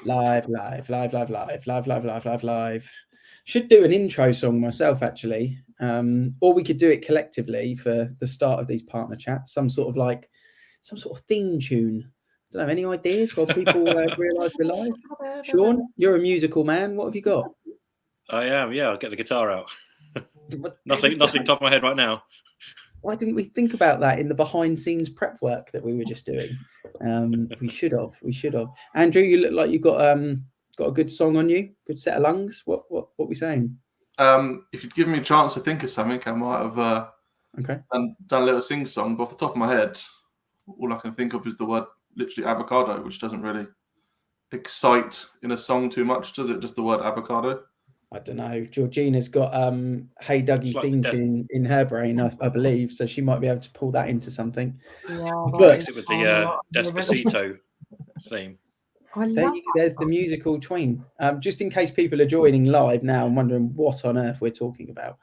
Live, live, live, live, live, live, live, live, live, live. Should do an intro song myself, actually. Or we could do it collectively for the start of these partner chats. Some sort of theme tune. Don't have any ideas while people realise we're live. Sean, you're a musical man. What have you got? I am. Yeah, I'll get the guitar out. Nothing top of my head right now. Why didn't we think about that in the behind-scenes prep work that we were just doing? We should have. Andrew, you look like you've got a good song on you, good set of lungs. What we saying? If you'd given me a chance to think of something, I might have done a little sing song. But off the top of my head, all I can think of is the word literally avocado, which doesn't really excite in a song too much, does it? Just the word avocado. I don't know. Georgina's got Hey Dougie theme tune in her brain, I believe, so she might be able to pull that into something. Yeah, but it with the Despacito theme. There's the musical tween. Just in case people are joining live now and wondering what on earth we're talking about.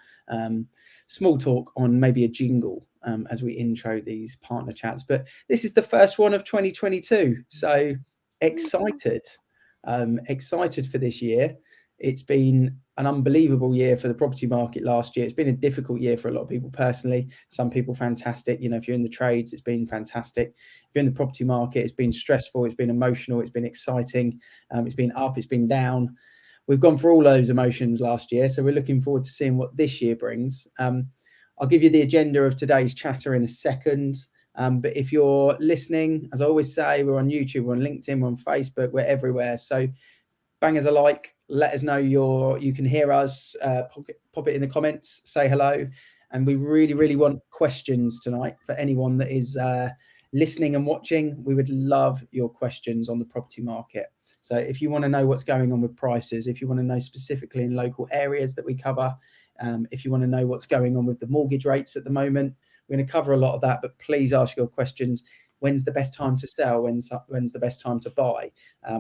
Small talk on maybe a jingle as we intro these partner chats. But this is the first one of 2022, so excited for this year. It's been an unbelievable year for the property market last year. It's been a difficult year for a lot of people personally. Some people fantastic. You know, if you're in the trades, it's been fantastic. If you're in the property market, it's been stressful. It's been emotional. It's been exciting. It's been up. It's been down. We've gone through all those emotions last year. So we're looking forward to seeing what this year brings. I'll give you the agenda of today's chatter in a second. But if you're listening, as I always say, we're on YouTube, we're on LinkedIn, we're on Facebook, we're everywhere. So bang us a like, let us know you can hear us, pop it in the comments, say hello. And we really, really want questions tonight for anyone that is listening and watching. We would love your questions on the property market. So if you want to know what's going on with prices, if you want to know specifically in local areas that we cover, if you want to know what's going on with the mortgage rates at the moment, we're going to cover a lot of that, but please ask your questions. When's the best time to sell? When's the best time to buy?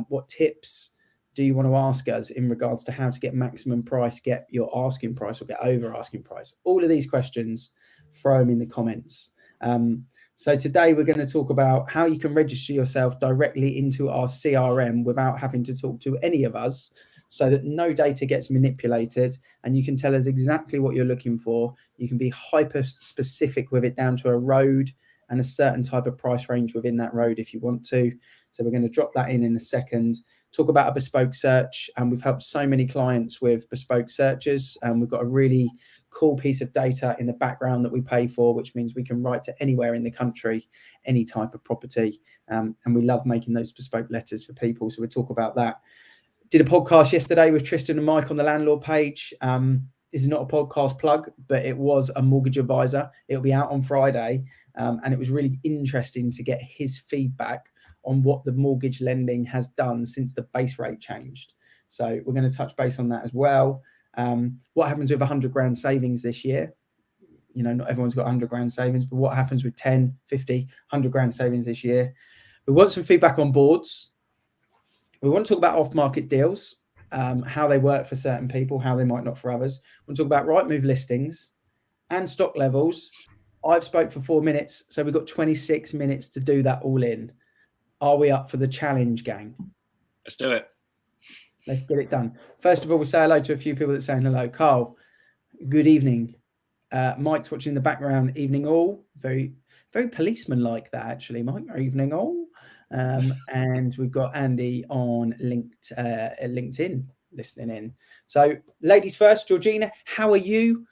What tips do you want to ask us in regards to how to get maximum price, get your asking price or get over asking price? All of these questions, throw them in the comments. So today we're going to talk about how you can register yourself directly into our CRM without having to talk to any of us, so that no data gets manipulated and you can tell us exactly what you're looking for. You can be hyper specific with it down to a road and a certain type of price range within that road if you want to. So we're going to drop that in a second. Talk about a bespoke search, and we've helped so many clients with bespoke searches, and we've got a really cool piece of data in the background that we pay for, which means we can write to anywhere in the country, any type of property, and we love making those bespoke letters for people. So we'll talk about that. Did a podcast yesterday with Tristan and Mike on the landlord page. This is not a podcast plug, but it was a mortgage advisor. It'll be out on Friday, and it was really interesting to get his feedback on what the mortgage lending has done since the base rate changed. So we're going to touch base on that as well. What happens with 100 grand savings this year? You know, not everyone's got 100 grand savings, but what happens with 10, 50, 100 grand savings this year? We want some feedback on boards. We want to talk about off-market deals, how they work for certain people, how they might not for others. We want to talk about Rightmove listings and stock levels. I've spoke for 4 minutes, so we've got 26 minutes to do that all in. Are we up for the challenge, gang? Let's do it. Let's get it done. First of all, we'll say hello to a few people that are saying hello. Carl, good evening. Mike's watching in the background. Evening all. Very, very policeman-like that, actually, Mike. Evening all. And we've got Andy on LinkedIn listening in. So, ladies first, Georgina, how are you?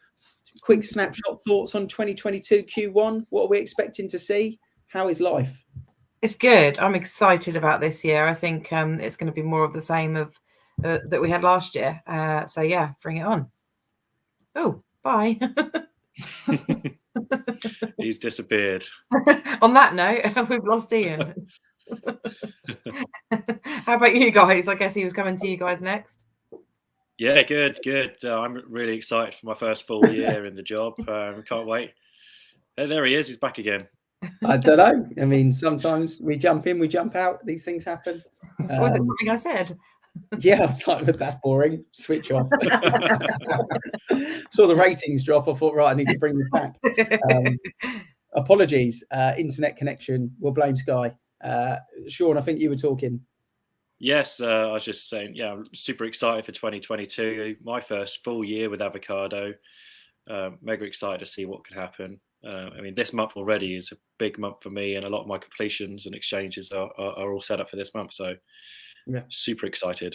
Quick snapshot thoughts on 2022 Q1. What are we expecting to see? How is life? It's good. I'm excited about this year. I think it's going to be more of the same of that we had last year. So yeah, bring it on. Oh, bye. He's disappeared. On that note, we've lost Ian. How about you guys? I guess he was coming to you guys next. Yeah, good. I'm really excited for my first full year in the job. Can't wait. There he is. He's back again. I don't know. I mean, sometimes we jump in, we jump out. These things happen. Was it something I said? Yeah, I was like, that's boring. Switch off. Saw the ratings drop. I thought, right, I need to bring this back. Apologies. Internet connection. We'll blame Sky. Sean, I think you were talking. Yes, I was just saying, yeah, I'm super excited for 2022. My first full year with Avocado. Mega excited to see what could happen. I mean, this month already is a big month for me, and a lot of my completions and exchanges are all set up for this month. So, yeah, super excited.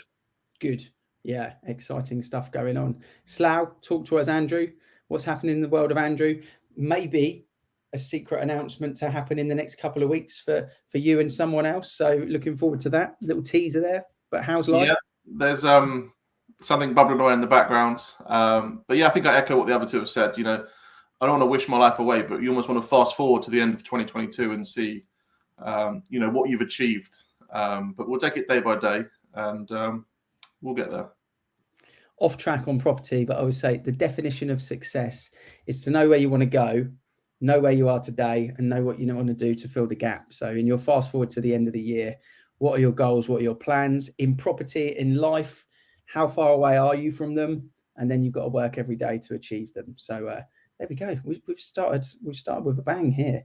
Good. Yeah, exciting stuff going on. Slough, talk to us, Andrew. What's happening in the world of Andrew? Maybe a secret announcement to happen in the next couple of weeks for you and someone else. So looking forward to that. Little teaser there. But how's life? Yeah, there's something bubbling away in the background. But yeah, I think I echo what the other two have said. You know, I don't want to wish my life away, but you almost want to fast forward to the end of 2022 and see, you know, what you've achieved. But we'll take it day by day, and we'll get there. Off track on property, but I would say the definition of success is to know where you want to go, know where you are today, and know what you want to do to fill the gap. So in your fast forward to the end of the year, what are your goals? What are your plans in property, in life? How far away are you from them? And then you've got to work every day to achieve them. So there we go. We've started with a bang here.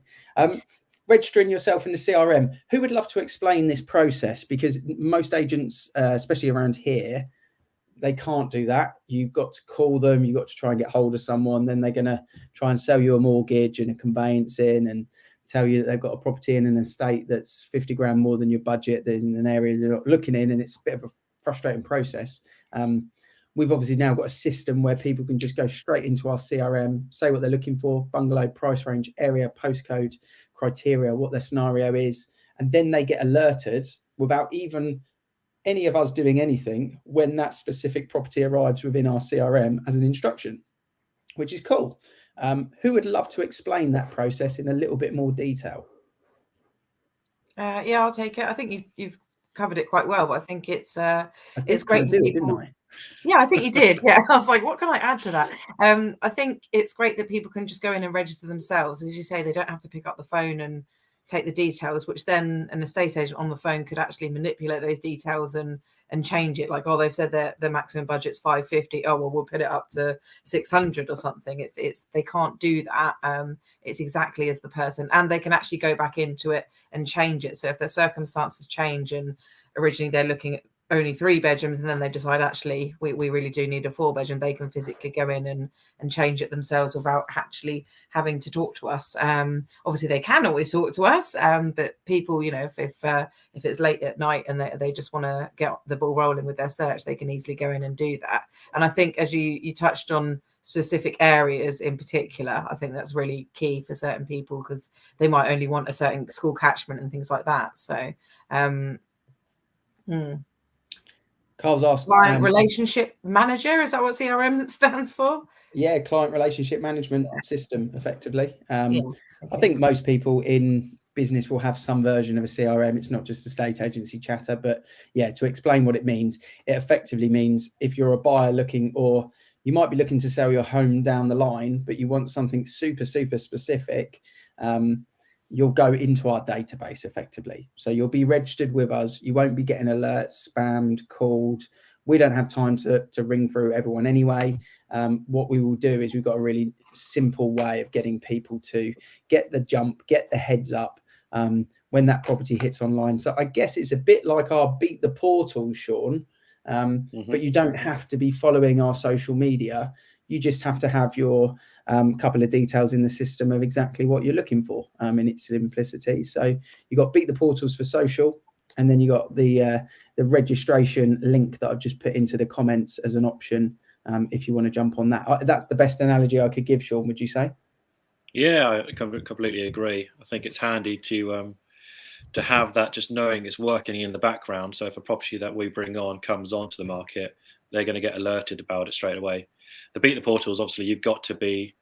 Registering yourself in the CRM. Who would love to explain this process? Because most agents, especially around here, they can't do that. You've got to call them. You've got to try and get hold of someone. Then they're going to try and sell you a mortgage and a conveyancing and tell you that they've got a property in an estate that's 50 grand more than your budget. There's in an area you're not looking in, and it's a bit of a frustrating process. We've obviously now got a system where people can just go straight into our CRM, say what they're looking for, bungalow, price range, area, postcode, criteria, what their scenario is, and then they get alerted without even any of us doing anything when that specific property arrives within our CRM as an instruction, which is cool. Who would love to explain that process in a little bit more detail? Yeah, I'll take it. I think you've covered it quite well, but I think it's great for people. Didn't I? Yeah, I think you did. Yeah, I was like, what can I add to that? I think it's great that people can just go in and register themselves. As you say, they don't have to pick up the phone and take the details, which then an estate agent on the phone could actually manipulate those details and change it. Like, oh, they've said that the maximum budget's 550. Oh, well, we'll put it up to 600 or something. It's they can't do that. It's exactly as the person, and they can actually go back into it and change it. So if their circumstances change and originally they're looking at only 3 bedrooms and then they decide actually we really do need a 4-bedroom, they can physically go in and change it themselves without actually having to talk to us. Obviously they can always talk to us, but people, you know, if it's late at night and they just want to get the ball rolling with their search, they can easily go in and do that. And I think as you touched on specific areas in particular, I think that's really key for certain people because they might only want a certain school catchment and things like that. So Carl's asked, client relationship manager, is that what CRM stands for? Yeah, client relationship management system, effectively. Okay. I think most people in business will have some version of a CRM. It's not just estate agency chatter, but yeah, to explain what it means, it effectively means if you're a buyer looking, or you might be looking to sell your home down the line, but you want something super, super specific, you'll go into our database effectively. So you'll be registered with us. You won't be getting alerts, spammed, called. We don't have time to ring through everyone anyway. What we will do is we've got a really simple way of getting people to get the jump, get the heads up when that property hits online. So I guess it's a bit like our Beat the Portal, Sean, but you don't have to be following our social media. You just have to have your couple of details in the system of exactly what you're looking for in its simplicity. So you got Beat the Portals for social, and then you got the registration link that I've just put into the comments as an option if you want to jump on that. That's the best analogy I could give, Sean, would you say? Yeah, I completely agree. I think it's handy to have that, just knowing it's working in the background. So if a property that we bring on comes onto the market, they're going to get alerted about it straight away. The Beat the Portals, obviously, you've got to be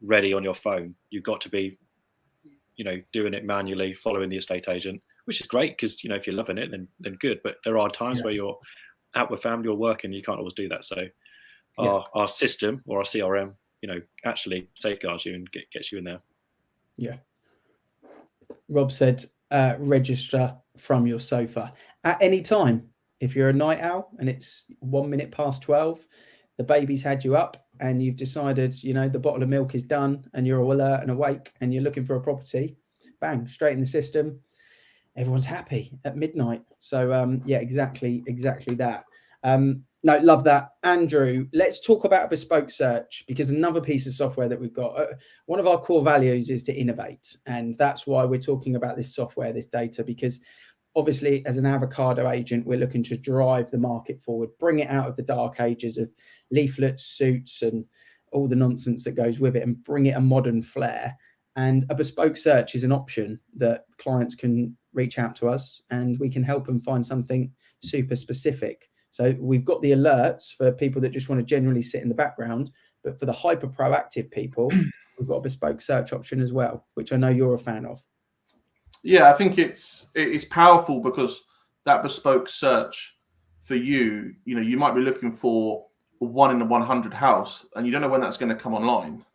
ready on your phone. You've got to be, you know, doing it manually, following the estate agent, which is great because, you know, if you're loving it, then good. But there are times where you're out with family or working, you can't always do that. So our system or our CRM, you know, actually safeguards you and gets you in there. Yeah. Rob said, register from your sofa at any time. If you're a night owl and it's 1 minute past 12, the baby's had you up and you've decided, you know, the bottle of milk is done and you're all alert and awake and you're looking for a property, bang, straight in the system. everyone's happy at midnight. So yeah, exactly that. No, love that. Andrew, let's talk about Bespoke Search, because another piece of software that we've got, one of our core values is to innovate. And that's why we're talking about this software, this data, because obviously as an avocado agent, we're looking to drive the market forward, bring it out of the dark ages of leaflets, suits, and all the nonsense that goes with it, and bring it a modern flair. And a bespoke search is an option that clients can reach out to us, and we can help them find something super specific. So we've got the alerts for people that just want to generally sit in the background, but for the hyper proactive people, we've got a bespoke search option as well, which I know you're a fan of. Yeah, I think it's powerful, because that bespoke search for you, you might be looking for a 1 in 100 house, and you don't know when that's going to come online.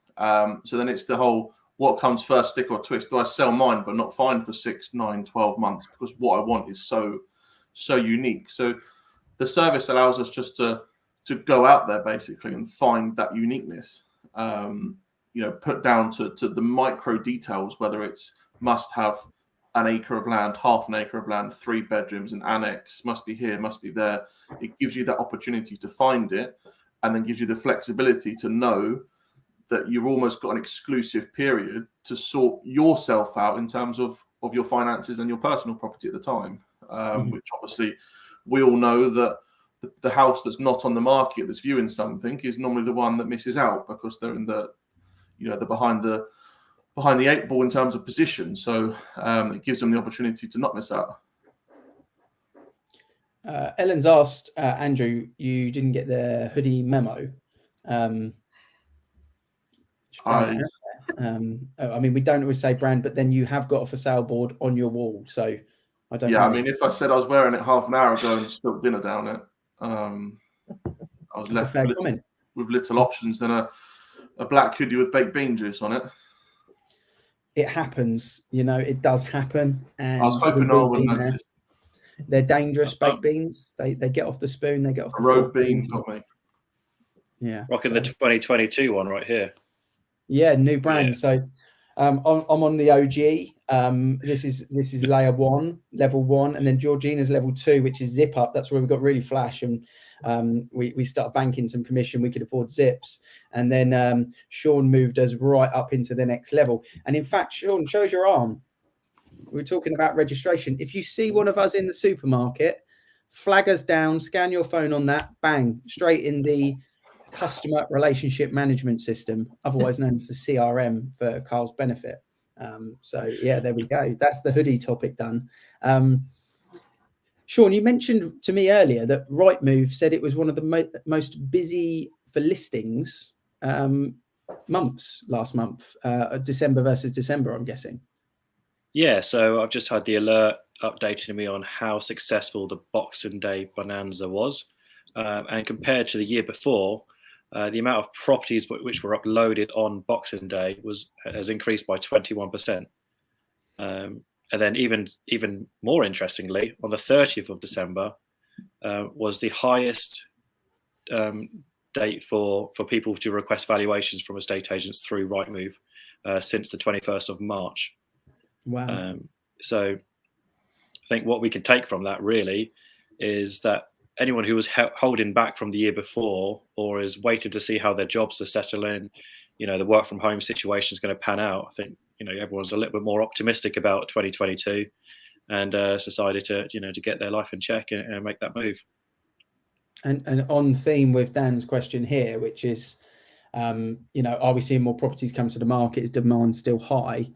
So then it's the whole, what comes first, stick or twist? Do I sell mine but not find for 6, 9, 12 months because what I want is so unique? So the service allows us just to go out there basically and find that uniqueness. Put down to the micro details, whether it's must have an acre of land, half an acre of land, 3 bedrooms, an annex, must be here, must be there. It gives you that opportunity to find it, and then gives you the flexibility to know that you've almost got an exclusive period to sort yourself out in terms of your finances and your personal property at the time. Which obviously we all know that the house that's not on the market, that's viewing something, is normally the one that misses out, because they're in they're behind the 8 ball in terms of position. So it gives them the opportunity to not miss out. Ellen's asked, Andrew, you didn't get the hoodie memo. I mean, we don't always say brand, but then you have got a for sale board on your wall. So I don't know. I mean, if I said I was wearing it half an hour ago and spilled dinner down it, I was left with little options than a black hoodie with baked bean juice on it. It happens, it does happen. And I was hoping no one would notice. They're dangerous baked beans. They get off the spoon. They get off the road bean got me. Yeah, rocking the 2022 one right here. Yeah, new brand. Yeah. So I'm on the OG. This is layer 1, level 1, and then Georgina's level 2, which is zip up. That's where we got really flash, and we started banking some commission. We could afford zips, and then Sean moved us right up into the next level. And in fact, Sean, shows your arm. We were talking about registration. If you see one of us in the supermarket, flag us down, scan your phone on that, bang, straight in the customer relationship management system, otherwise known as the CRM for Carl's benefit. So yeah, there we go. That's the hoodie topic done. Sean, you mentioned to me earlier that Rightmove said it was one of the most busy for listings months last month, December versus December, I'm guessing. Yeah, so I've just had the alert updating me on how successful the Boxing Day bonanza was, and compared to the year before, the amount of properties which were uploaded on Boxing Day has increased by 21%. And then even more interestingly, on the 30th of December was the highest date for people to request valuations from estate agents through Rightmove since the 21st of March. Wow. So I think what we can take from that really is that anyone who was holding back from the year before, or is waiting to see how their jobs are settling, the work from home situation is going to pan out. I think, everyone's a little bit more optimistic about 2022 and decided to get their life in check and make that move. And on theme with Dan's question here, which is, are we seeing more properties come to the market? Is demand still high?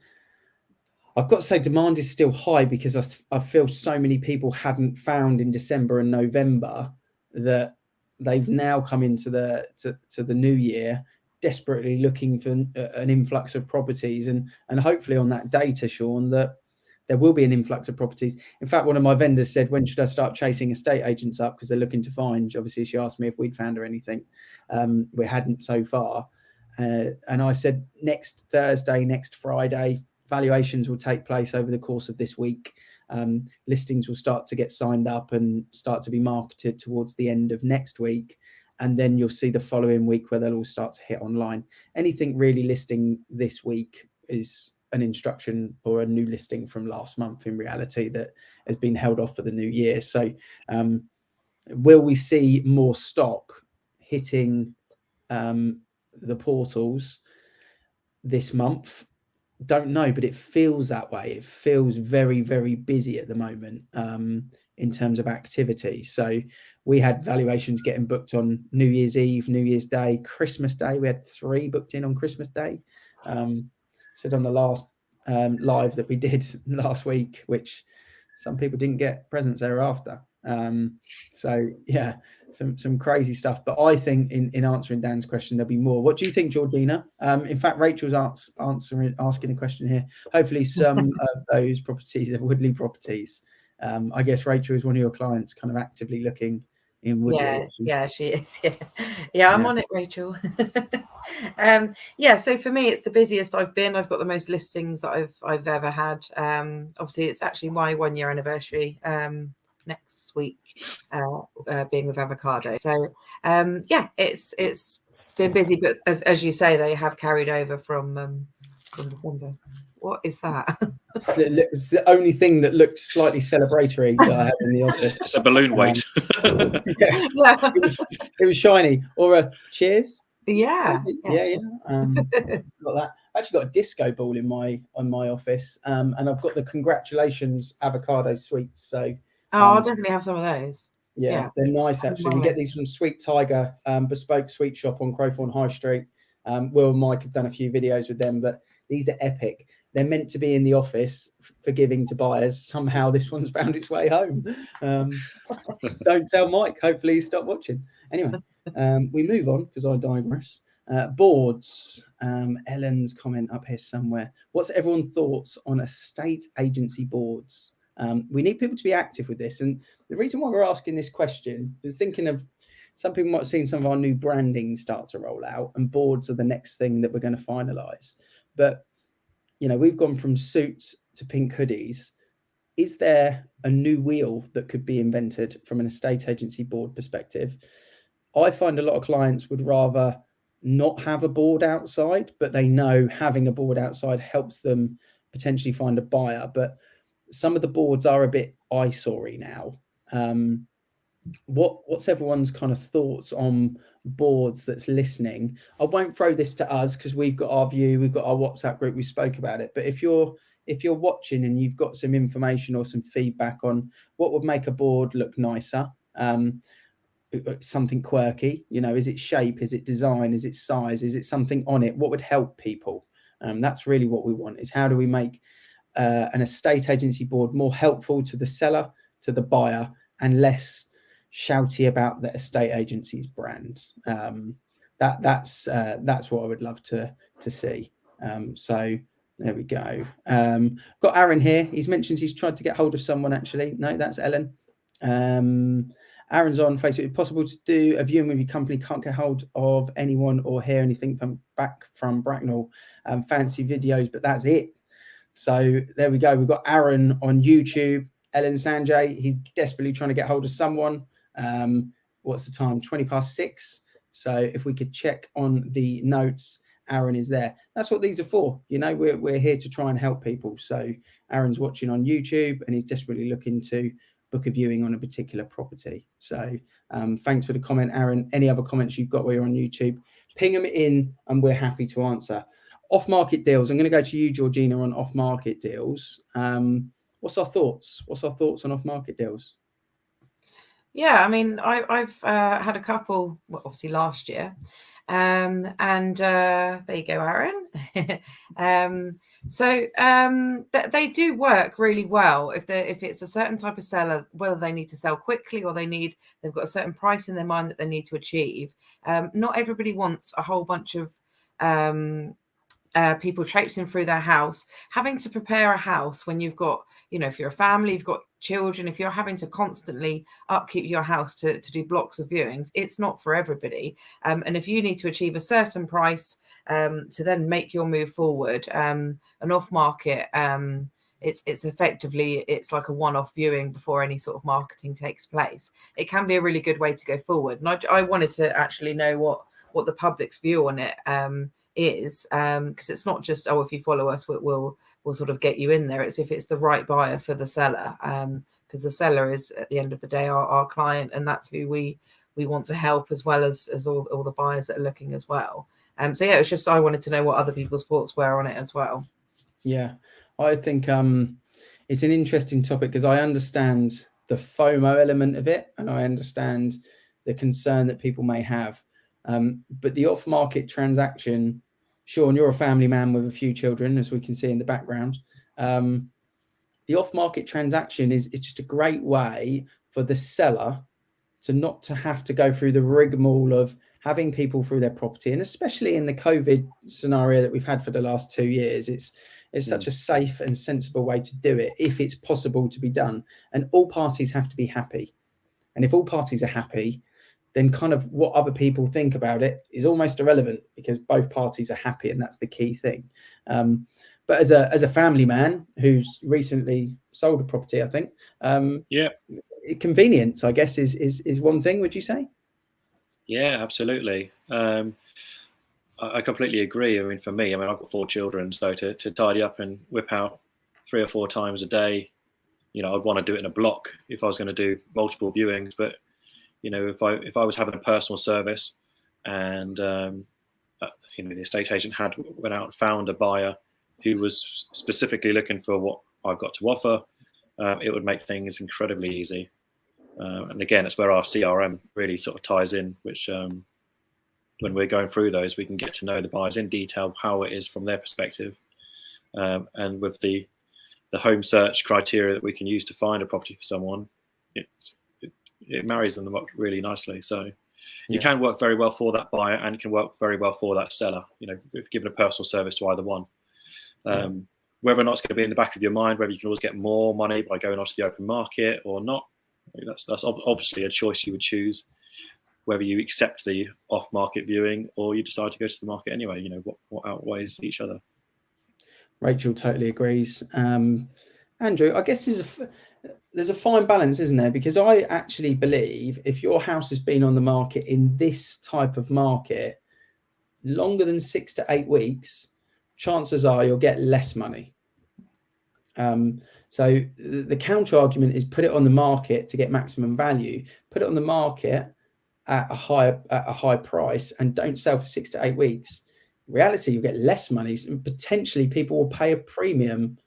I've got to say demand is still high, because I feel so many people hadn't found in December and November that they've now come into the new year desperately looking for an influx of properties, and hopefully on that data, Sean, that there will be an influx of properties. In fact, one of my vendors said, when should I start chasing estate agents up, because they're looking to find? Obviously, she asked me if we'd found her anything. We hadn't so far, and I said next Thursday, next Friday, valuations will take place over the course of this week. Listings will start to get signed up and start to be marketed towards the end of next week. And then you'll see the following week where they'll all start to hit online. Anything really listing this week is an instruction or a new listing from last month in reality that has been held off for the new year. So will we see more stock hitting the portals this month? Don't know, but it feels that way. It feels very, very busy at the moment in terms of activity. So we had valuations getting booked on New Year's Eve, New Year's Day, Christmas Day. We had 3 booked in on Christmas Day. Said on the last live that we did last week, which some people didn't get presents thereafter. So yeah, some crazy stuff. But I think in answering Dan's question, there'll be more. What do you think, Georgina? In fact, Rachel's asking a question here. Hopefully some of those properties are Woodley properties. I guess Rachel is one of your clients kind of actively looking in Woodley. Yeah, she is. Yeah, I'm on it, Rachel. Yeah, so for me, it's the busiest I've been. I've got the most listings that I've ever had. Obviously, it's actually my 1-year anniversary next week, being with Avocado. So yeah, it's been busy, but as you say, they have carried over from December. What is that? It's the only thing that looked slightly celebratory that I had in the office. It's a balloon weight. Yeah. It was shiny. Or a cheers. Yeah. Got that. I actually got a disco ball in my office, and I've got the congratulations avocado sweets. So I'll definitely have some of those. Yeah, they're nice actually. We get these from Sweet Tiger, bespoke sweet shop on Crowthorne High Street. Will and Mike have done a few videos with them, but these are epic. They're meant to be in the office for giving to buyers. Somehow this one's found its way home. Don't tell Mike. Hopefully he stopped watching. Anyway, we move on because I digress. Boards. Ellen's comment up here somewhere. What's everyone's thoughts on estate agency boards? We need people to be active with this. And the reason why we're asking this question is thinking of some people might have seen some of our new branding start to roll out, and boards are the next thing that we're going to finalize. But, you know, we've gone from suits to pink hoodies. Is there a new wheel that could be invented from an estate agency board perspective? I find a lot of clients would rather not have a board outside, but they know having a board outside helps them potentially find a buyer. But some of the boards are a bit eyesore-y now. What's everyone's kind of thoughts on boards that's listening? I won't throw this to us because we've got our view, we've got our WhatsApp group, we spoke about it. But if you're watching and you've got some information or some feedback on what would make a board look nicer, something quirky, you know, is it shape, is it design, is it size, is it something on it? What would help people? That's really what we want, is how do we make an estate agency board more helpful to the seller, to the buyer, and less shouty about the estate agency's brand. That's what I would love to see. So there we go. Got Aaron here. He's mentioned he's tried to get hold of someone actually. No, that's Ellen. Aaron's on Facebook. Is it possible to do a viewing with your company? Can't get hold of anyone or hear anything back from Bracknell. Fancy videos, but that's it. So there we go. We've got Aaron on YouTube. Ellen Sanjay, he's desperately trying to get hold of someone. What's the time? 6:20. So if we could check on the notes, Aaron is there. That's what these are for. You know, we're here to try and help people. So Aaron's watching on YouTube and he's desperately looking to book a viewing on a particular property. So thanks for the comment, Aaron. Any other comments you've got while you're on YouTube, ping them in and we're happy to answer. Off-market deals. I'm going to go to you, Georgina, on off-market deals. What's our thoughts? What's our thoughts on off-market deals? Yeah, I mean, I've had a couple, well, obviously last year, and there you go, Aaron. So they do work really well if it's a certain type of seller, whether they need to sell quickly or they've got a certain price in their mind that they need to achieve. Not everybody wants a whole bunch of people traipsing through their house, having to prepare a house when you've got, you know, if you're a family, you've got children, if you're having to constantly upkeep your house to do blocks of viewings, it's not for everybody. And if you need to achieve a certain price to then make your move forward, an off market, it's effectively, it's like a one-off viewing before any sort of marketing takes place. It can be a really good way to go forward. And I wanted to actually know what the public's view on it is, because it's not just, oh, if you follow us, we'll sort of get you in there. It's if it's the right buyer for the seller, because the seller is, at the end of the day, our client, and that's who we want to help, as well as all the buyers that are looking as well. So yeah, it's just, I wanted to know what other people's thoughts were on it as well. Yeah, I think it's an interesting topic, because I understand the FOMO element of it, and I understand the concern that people may have. But the off-market transaction, Sean, you're a family man with a few children, as we can see in the background. The off-market transaction is just a great way for the seller to not to have to go through the rigmarole of having people through their property. And especially in the COVID scenario that we've had for the last 2 years, it's such a safe and sensible way to do it, if it's possible to be done. And all parties have to be happy. And if all parties are happy, then kind of what other people think about it is almost irrelevant, because both parties are happy, and that's the key thing. But as a family man who's recently sold a property, I think, convenience, I guess, is one thing. Would you say? Yeah, absolutely. I completely agree. I mean, for me, I've got 4 children, so to tidy up and whip out 3 or 4 times a day, I'd want to do it in a block if I was going to do multiple viewings. But if I was having a personal service, and the estate agent went out and found a buyer who was specifically looking for what I've got to offer, it would make things incredibly easy. And again, it's where our CRM really sort of ties in, which when we're going through those, we can get to know the buyers in detail, how it is from their perspective. And with the home search criteria that we can use to find a property for someone, it marries them up really nicely. So you can work very well for that buyer, and it can work very well for that seller, if given a personal service to either one. Whether or not it's going to be in the back of your mind, whether you can always get more money by going onto the open market or not, that's obviously a choice you would choose, whether you accept the off-market viewing or you decide to go to the market anyway. What outweighs each other. Rachel totally agrees. Andrew, I guess there's a fine balance, isn't there? Because I actually believe if your house has been on the market in this type of market longer than 6 to 8 weeks, chances are you'll get less money. So the counter argument is put it on the market to get maximum value. Put it on the market at a high price and don't sell for 6 to 8 weeks. In reality, you'll get less money, and potentially people will pay a premium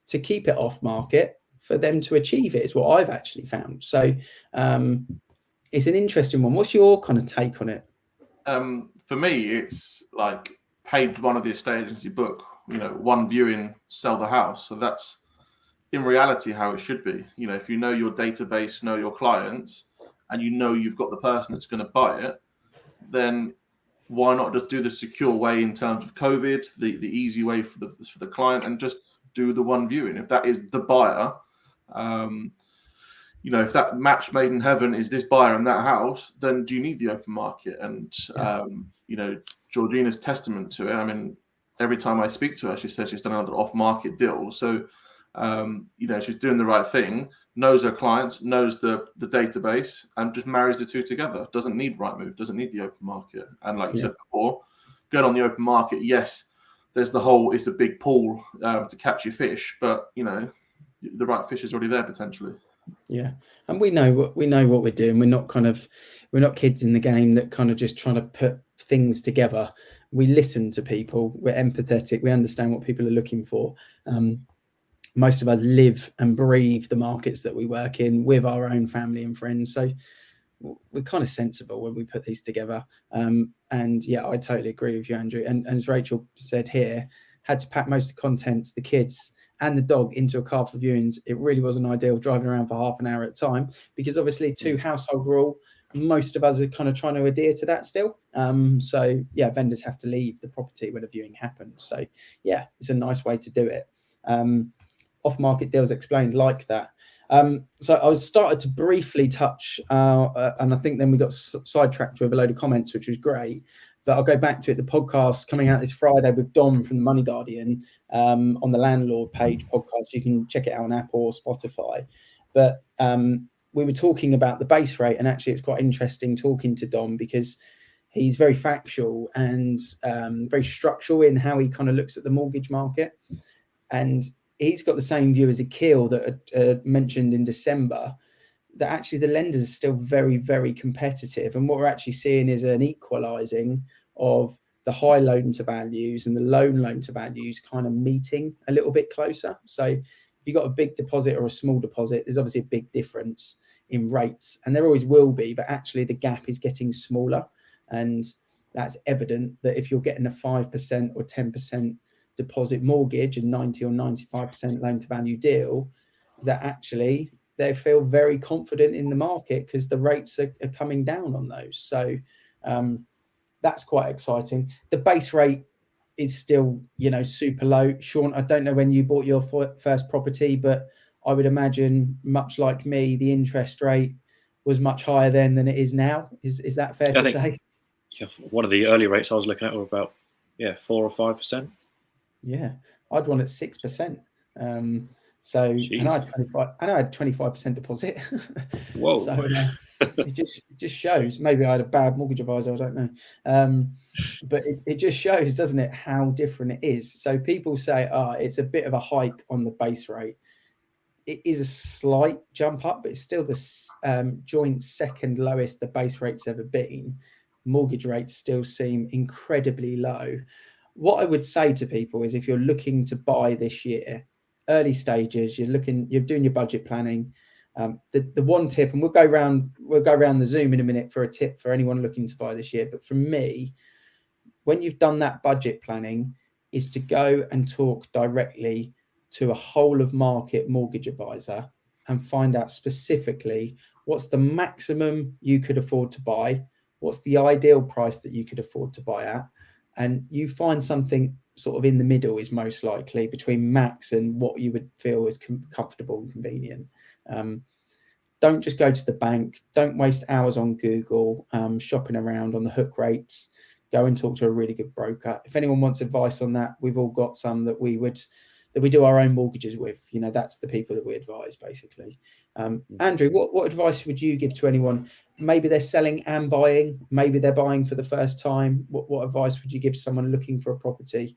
to keep it off market for them to achieve it, is what I've actually found. So it's an interesting one. What's your kind of take on it? For me, it's like page 1 of the estate agency book, 1 viewing, sell the house. So that's in reality how it should be. If you know your database, know your clients, and you've got the person that's going to buy it, then why not just do the secure way in terms of COVID, the easy way for the client, and just do the 1 viewing? If that is the buyer, if that match made in heaven is this buyer in that house, then do you need the open market? And Georgina's testament to it. Every time I speak to her, she says she's done another off-market deal. So she's doing the right thing, knows her clients, knows the database, and just marries the 2 together. Doesn't need Rightmove, doesn't need the open market. And like you said before, going on the open market, yes, there's it's a big pool to catch your fish, but the right fish is already there potentially. Yeah, and we know what we're doing. We're not kids in the game that kind of just trying to put things together. We listen to people. We're empathetic. We understand what people are looking for. Most of us live and breathe the markets that we work in with our own family and friends. So we're kind of sensible when we put these together. And yeah, I totally agree with you, Andrew. And as Rachel said here, had to pack most of the contents, the kids and the dog, into a car for viewings. It really wasn't ideal driving around for half an hour at a time, because obviously 2 household rule, most of us are kind of trying to adhere to that still. So yeah, vendors have to leave the property when a viewing happens. So yeah, it's a nice way to do it. Off-market deals explained like that. So I started to briefly touch, and I think then we got sidetracked with a load of comments, which was great. But I'll go back to it. The podcast coming out this Friday with Dom from the Money Guardian on the Landlord Page podcast. You can check it out on Apple or Spotify. But we were talking about the base rate, and actually it's quite interesting talking to Dom, because He's very factual and very structural in how he kind of looks at the mortgage market. And he's got the same view as Akil that mentioned in December, that actually the lenders are still very, very competitive. And what we're actually seeing is an equalising of the high loan to values and the loan to values kind of meeting a little bit closer. So if you've got a big deposit or a small deposit, there's obviously a big difference in rates, and there always will be, but actually the gap is getting smaller. And that's evident that if you're getting a 5% or 10% deposit mortgage and 90 or 95% loan to value deal, that actually they feel very confident in the market because the rates are coming down on those. So that's quite exciting. The base rate is still, super low. Sean, I don't know when you bought your first property, but I would imagine, much like me, the interest rate was much higher then than it is now. Is that fair to say? Yeah, one of the early rates I was looking at were about 4 or 5%. Yeah, I'd want at 6%. So Jeez. and I had 25% deposit. Whoa. So it just shows. Maybe I had a bad mortgage advisor, I don't know. But it just shows, doesn't it, how different it is. So people say, it's a bit of a hike on the base rate. It is a slight jump up, but it's still the joint second lowest the base rate's ever been. Mortgage rates still seem incredibly low. What I would say to people is, if you're looking to buy this year, early stages, you're doing your budget planning. The one tip, and we'll go around the Zoom in a minute for a tip for anyone looking to buy this year. But for me, when you've done that budget planning, is to go and talk directly to a whole of market mortgage advisor and find out specifically what's the maximum you could afford to buy, what's the ideal price that you could afford to buy at, and you find something sort of in the middle is most likely between max and what you would feel is comfortable and convenient. Don't just go to the bank. Don't waste hours on Google shopping around on the hook rates. Go and talk to a really good broker. If anyone wants advice on that, we've all got some that we do our own mortgages with. That's the people that we advise, basically. Andrew, what advice would you give to anyone? Maybe they're selling and buying. Maybe they're buying for the first time. What advice would you give someone looking for a property?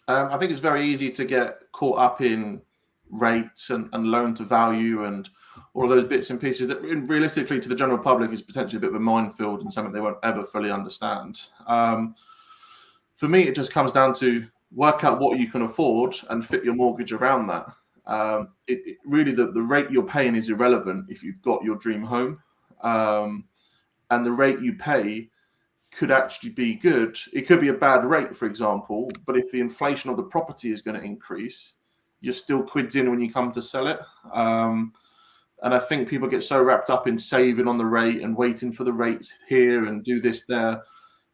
I think it's very easy to get caught up in rates and loan to value and all of those bits and pieces that realistically to the general public is potentially a bit of a minefield and something they won't ever fully understand. For me, it just comes down to work out what you can afford and fit your mortgage around that. Really, the rate you're paying is irrelevant if you've got your dream home. And the rate you pay could actually be good. It could be a bad rate, for example, but if the inflation of the property is going to increase, you're still quids in when you come to sell it. And I think people get so wrapped up in saving on the rate and waiting for the rates here and do this there,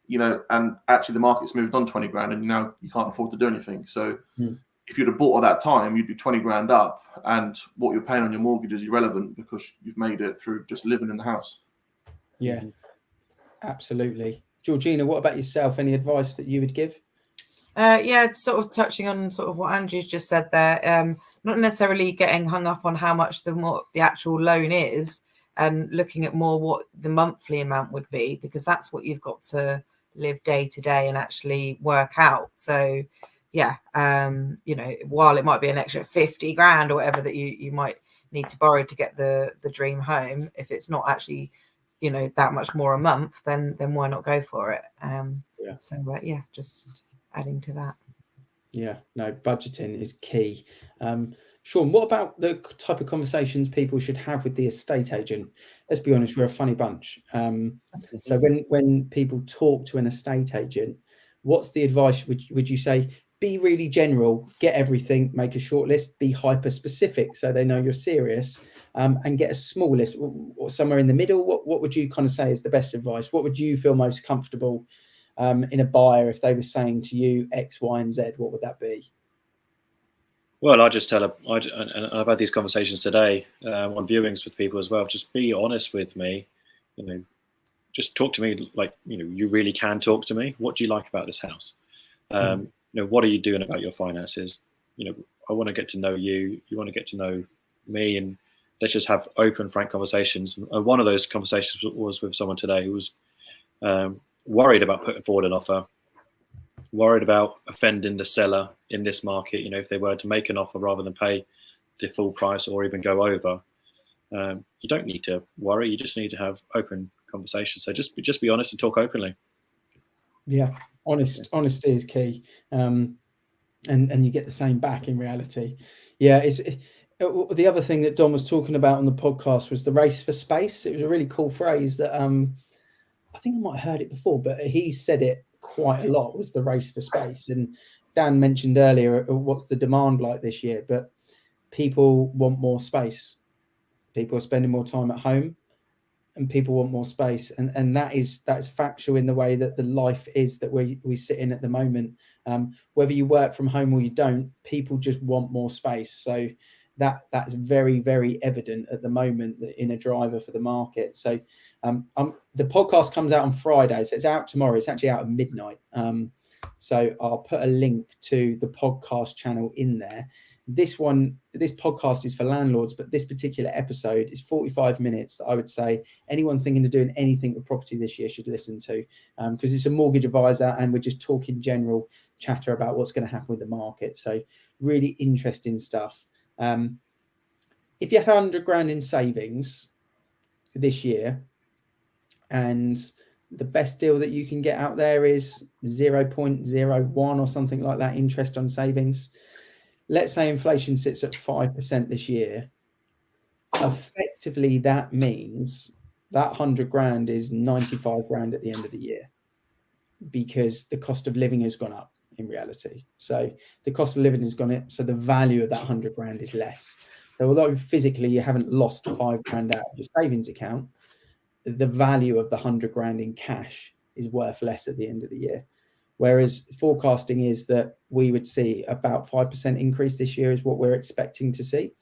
and actually the market's moved on 20 grand and now you can't afford to do anything. So if you'd have bought at that time, you'd be 20 grand up, and what you're paying on your mortgage is irrelevant because you've made it through just living in the house. Yeah, absolutely. Georgina, what about yourself? Any advice that you would give? Sort of touching on sort of what Andrew's just said there. Not necessarily getting hung up on how much the actual loan is, and looking at more what the monthly amount would be, because that's what you've got to live day to day and actually work out. So while it might be an extra 50 grand or whatever that you might need to borrow to get the dream home, if it's not actually that much more a month, then why not go for it? Just adding to that. Budgeting is key. Sean, what about the type of conversations people should have with the estate agent? Let's be honest, we're a funny bunch. So when people talk to an estate agent, what's the advice? Would you say be really general, get everything, make a short list, be hyper specific so they know you're serious, and get a small list or somewhere in the middle? What would you kind of say is the best advice? What would you feel most comfortable in a buyer if they were saying to you X, Y, and Z? What would that be? Well, I just tell and I've had these conversations today on viewings with people as well. Just be honest with me, just talk to me like, you really can talk to me. What do you like about this house? What are you doing about your finances? I want to get to know you. You want to get to know me, and let's just have open, frank conversations. And one of those conversations was with someone today who was worried about putting forward an offer, worried about offending the seller in this market, you know, if they were to make an offer rather than pay the full price or even go over, you don't need to worry. You just need to have open conversations. So just be honest and talk openly. Yeah, honesty is key, and you get the same back in reality. Yeah, the other thing that Don was talking about on the podcast was the race for space. It was a really cool phrase that I think I might have heard it before, but he said it quite a lot, was the race for space. And Dan mentioned earlier, what's the demand like this year? But people want more space. People are spending more time at home, and people want more space. And that's factual in the way that the life is that we sit in at the moment. Whether you work from home or you don't, people just want more space. So that's very, very evident at the moment in a driver for the market. So the podcast comes out on Friday, so it's out tomorrow. It's actually out at midnight. So I'll put a link to the podcast channel in there. This podcast is for landlords, but this particular episode is 45 minutes that I would say anyone thinking of doing anything with property this year should listen to, because it's a mortgage advisor and we're just talking general chatter about what's going to happen with the market. So really interesting stuff. If you had 100 grand in savings this year, and the best deal that you can get out there is 0.01 or something like that interest on savings. Let's say inflation sits at 5% this year. Effectively, that means that 100 grand is 95 grand at the end of the year, because the cost of living has gone up in reality. So the cost of living has gone up, so the value of that 100 grand is less. So although physically you haven't lost 5 grand out of your savings account, the value of the 100 grand in cash is worth less at the end of the year. Whereas forecasting is that we would see about 5% increase this year is what we're expecting to see.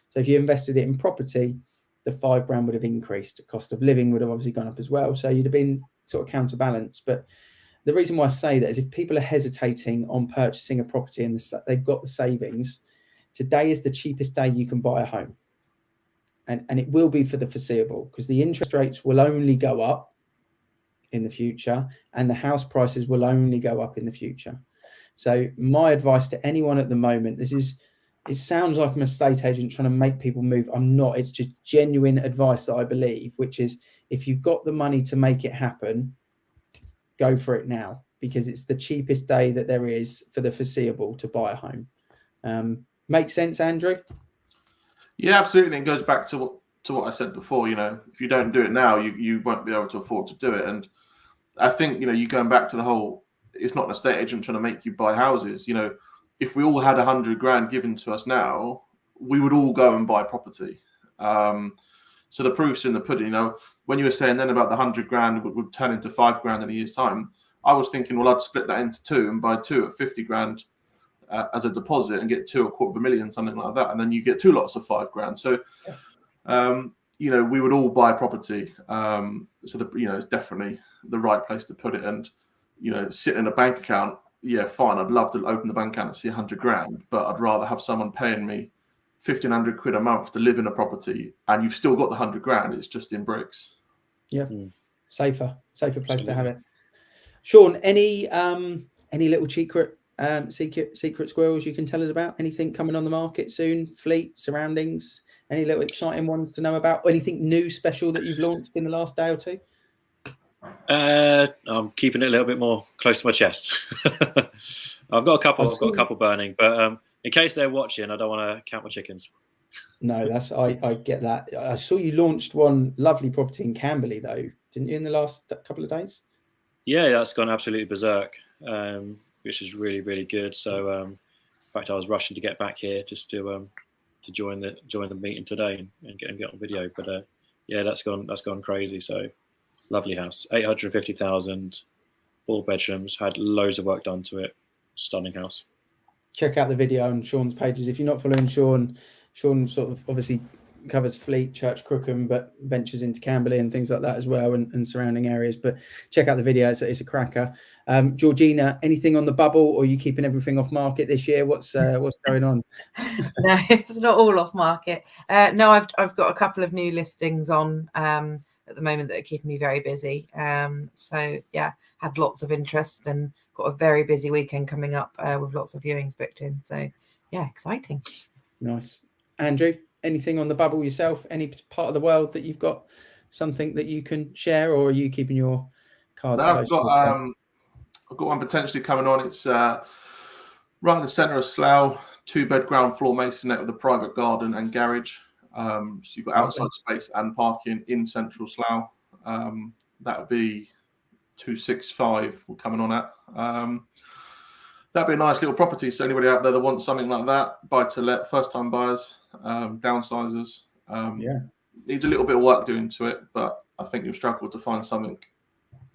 So if you invested it in property, the 5 grand would have increased. The cost of living would have obviously gone up as well. So you'd have been sort of counterbalanced. But the reason why I say that is if people are hesitating on purchasing a property and they've got the savings, today is the cheapest day you can buy a home. And it will be for the foreseeable, because the interest rates will only go up in the future and the house prices will only go up in the future. So my advice to anyone at the moment, it sounds like I'm an estate agent trying to make people move. I'm not. It's just genuine advice that I believe, which is if you've got the money to make it happen, go for it now, because it's the cheapest day that there is for the foreseeable to buy a home. Make sense, Andrew? Yeah, absolutely. It goes back to what I said before. You know, if you don't do it now, you won't be able to afford to do it. And I think, you know, you going back to the whole, it's not an estate agent trying to make you buy houses. You know, if we all had 100 grand given to us now, we would all go and buy property. So the proof's in the pudding. You know, when you were saying then about the 100 grand would turn into 5 grand in a year's time, I was thinking, well, I'd split that into 2 and buy 2 at 50 grand as a deposit and get 2 at $250,000, something like that. And then you get 2 lots of 5 grand. So, you know, we would all buy property. So, you know, it's definitely the right place to put it. And, you know, sit in a bank account, yeah, fine. I'd love to open the bank account and see 100 grand, but I'd rather have someone paying me 1,500 quid a month to live in a property, and you've still got the 100 grand. It's just in bricks. Yeah, safer place to have it. Sean, any little secret squirrels you can tell us about? Anything coming on the market soon? Fleet, surroundings, any little exciting ones to know about? Anything new special that you've launched in the last day or two? I'm keeping it a little bit more close to my chest. I've got a couple burning, but in case they're watching, I don't want to count my chickens. No, I get that. I saw you launched one lovely property in Camberley, though, didn't you, in the last couple of days? Yeah, that's gone absolutely berserk, which is really, really good. So, in fact, I was rushing to get back here just to join the meeting today and get on video. But yeah, that's gone crazy. So, lovely house, 850,000, 4 bedrooms, had loads of work done to it. Stunning house. Check out the video on Sean's pages. If you're not following Sean sort of obviously covers Fleet, Church Crookham, but ventures into Camberley and things like that as well, and surrounding areas. But check out the video. It's a cracker. Georgina, anything on the bubble, or are you keeping everything off market this year? What's going on? No, it's not all off market. No, I've got a couple of new listings on. at the moment that are keeping me very busy. So yeah, had lots of interest and got a very busy weekend coming up with lots of viewings booked in. So yeah, exciting. Nice. Andrew, anything on the bubble yourself? Any part of the world that you've got something that you can share, or are you keeping your cards close to your chest? I've got one potentially coming on. It's right in the centre of Slough, 2-bed ground floor masonette with a private garden and garage. So you've got outside space and parking in central Slough. That would be 265 we're coming on at. That'd be a nice little property. So anybody out there that wants something like that, buy to let, first time buyers, downsizers. Needs a little bit of work doing to it, but I think you'll struggle to find something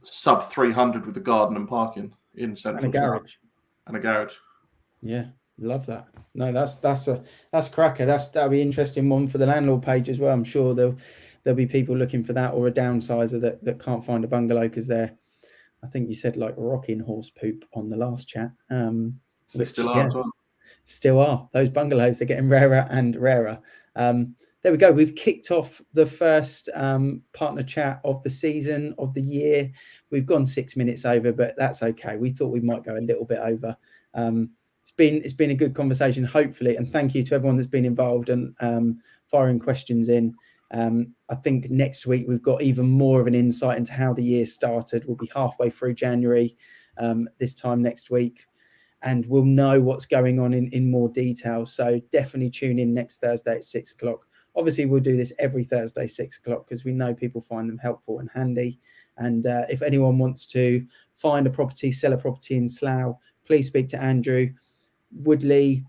sub 300 with the garden and parking in central garage. And a garage. Yeah, love that. No, that's a cracker. That'll be an interesting one for the landlord page as well. I'm sure there'll be people looking for that, or a downsizer that can't find a bungalow because they're, I think you said, like rocking horse poop on the last chat. They still are as well. Still are. Those bungalows, they're getting rarer and rarer. There we go. We've kicked off the first partner chat of the season, of the year. We've gone 6 minutes over, but that's okay. We thought we might go a little bit over. It's been a good conversation, hopefully, and thank you to everyone that's been involved and firing questions in. I think next week we've got even more of an insight into how the year started. We'll be halfway through January this time next week, and we'll know what's going on in more detail. So definitely tune in next Thursday at 6 o'clock. Obviously, we'll do this every Thursday, 6 o'clock, because we know people find them helpful and handy. And if anyone wants to find a property, sell a property in Slough, please speak to Andrew. Woodley,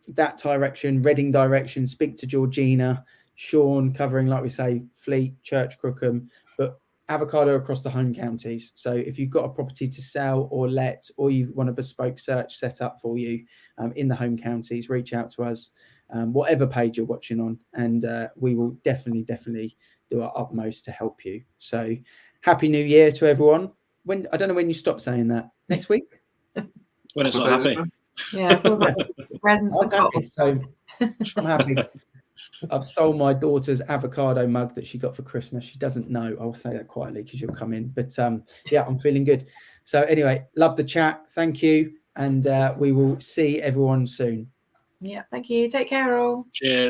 that direction, Reading direction, speak to Georgina. Sean covering, like we say, Fleet, Church, Crookham, but avocado across the home counties. So if you've got a property to sell or let, or you want a bespoke search set up for you in the home counties, reach out to us, whatever page you're watching on, and we will definitely do our utmost to help you. So happy New Year to everyone. I don't know when you stop saying that. Next week? When it's not happy. Yeah, it feels like I'm happy, so I'm happy. I've stolen my daughter's avocado mug that she got for Christmas. She doesn't know. I'll say that quietly because you'll come in. But yeah, I'm feeling good. So anyway, love the chat. Thank you. And we will see everyone soon. Yeah, thank you. Take care all. Cheers.